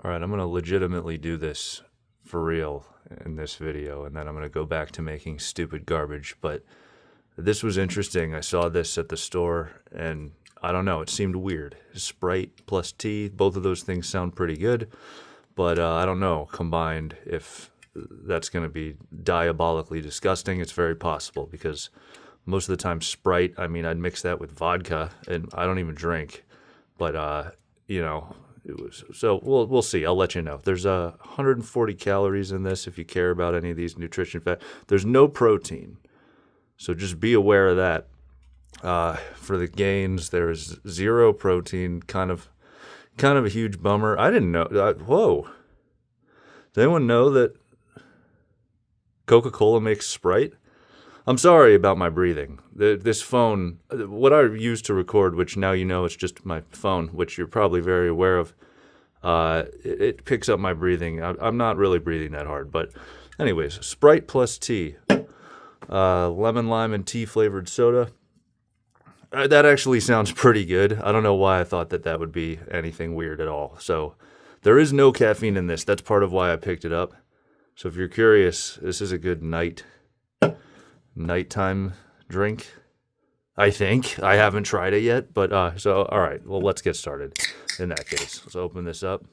All right, I'm going to legitimately do this for real in this video, and then I'm going to go back to making stupid garbage. But this was interesting. I saw this at the store, and I don't know, it seemed weird. Sprite plus tea, both of those things sound pretty good, but I don't know, combined, if that's going to be diabolically disgusting. It's very possible, because most of the time Sprite, I mean, I'd mix that with vodka, and I don't even drink. But, you know, it was, so we'll see. I'll let you know. There's 140 calories in this if you care about any of these nutrition facts. There's no protein, so just be aware of that. For the gains, there's zero protein. Kind of a huge bummer. I didn't know. Whoa! Does anyone know that Coca-Cola makes Sprite? I'm sorry about my breathing. This phone, what I use to record, which now you know it's just my phone, which you're probably very aware of, it picks up my breathing. I'm not really breathing that hard, but anyways, Sprite plus tea, lemon, lime, and tea flavored soda. That actually sounds pretty good. I don't know why I thought that would be anything weird at all. So there is no caffeine in this. That's part of why I picked it up. So if you're curious, this is a good nighttime drink, I think. I haven't tried it yet, but so all right, well, let's get started in that case. Let's open this up.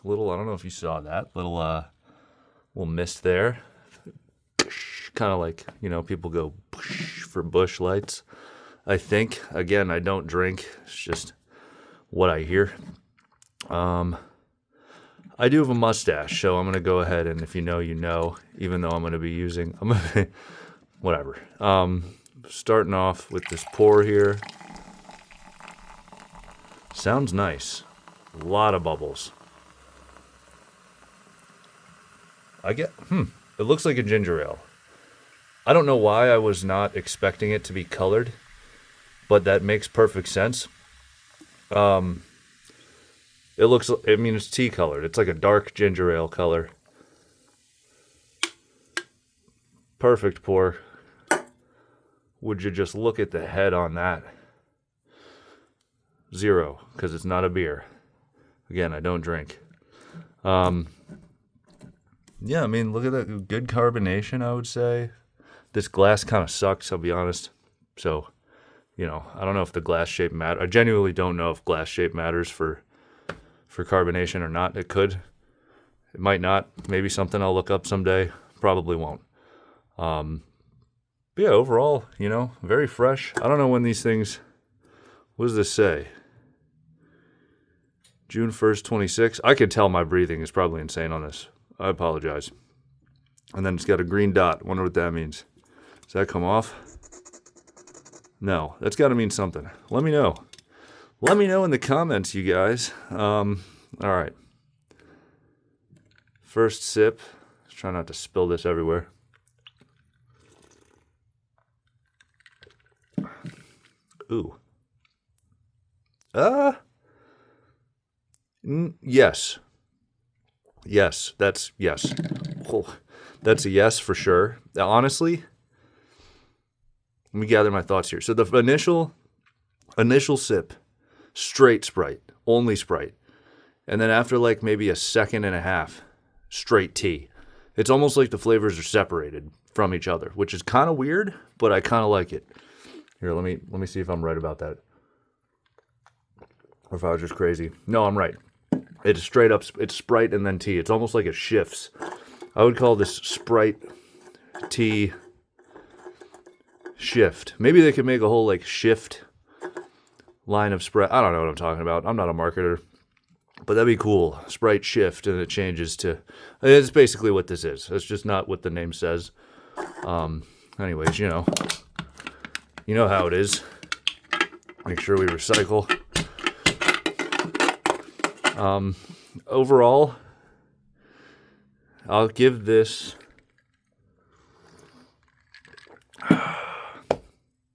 I don't know if you saw that little mist there, kind of like, you know, people go for bush lights. I think, again, I don't drink, it's just what I hear. I do have a mustache, so I'm going to go ahead, and if you know, you know, even though I'm going to be using, whatever. Starting off with this pour here. Sounds nice. A lot of bubbles. It looks like a ginger ale. I don't know why I was not expecting it to be colored, but that makes perfect sense. It's tea colored. It's like a dark ginger ale color. Perfect pour. Would you just look at the head on that? 0, because it's not a beer. Again, I don't drink. Yeah, I mean, look at that. Good carbonation, I would say. This glass kind of sucks, I'll be honest. So, you know, I don't know if the glass shape matters. I genuinely don't know if glass shape matters for carbonation or not. It could. It might not. Maybe something I'll look up someday. Probably won't. But yeah, overall, you know, very fresh. I don't know when these things, what does this say? June 1st, 26. I can tell my breathing is probably insane on this. I apologize. And then it's got a green dot. Wonder what that means. Does that come off? No, that's got to mean something. Let me know. Let me know in the comments, you guys. All right. First sip. Let's try not to spill this everywhere. Ooh. Yes. Yes, that's yes. Oh, that's a yes for sure. Now, honestly, let me gather my thoughts here. So the initial sip, straight Sprite, only Sprite. And then after like maybe a second and a half, straight tea. It's almost like the flavors are separated from each other, which is kind of weird, but I kind of like it. Here, let me see if I'm right about that. Or if I was just crazy. No, I'm right. It's straight up, it's Sprite and then tea. It's almost like it shifts. I would call this Sprite tea shift. Maybe they could make a whole like shift line of Sprite. I don't know what I'm talking about. I'm not a marketer. But that'd be cool. Sprite shift, and it changes to, it's basically what this is. It's just not what the name says. Anyways, you know how it is. Make sure we recycle. Overall, I'll give this,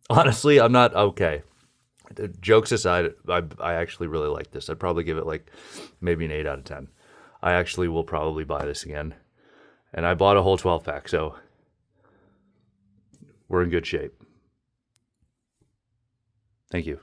honestly, I'm not, okay. Jokes aside, I actually really like this. I'd probably give it like maybe an 8 out of 10. I actually will probably buy this again. And I bought a whole 12 pack, so we're in good shape. Thank you.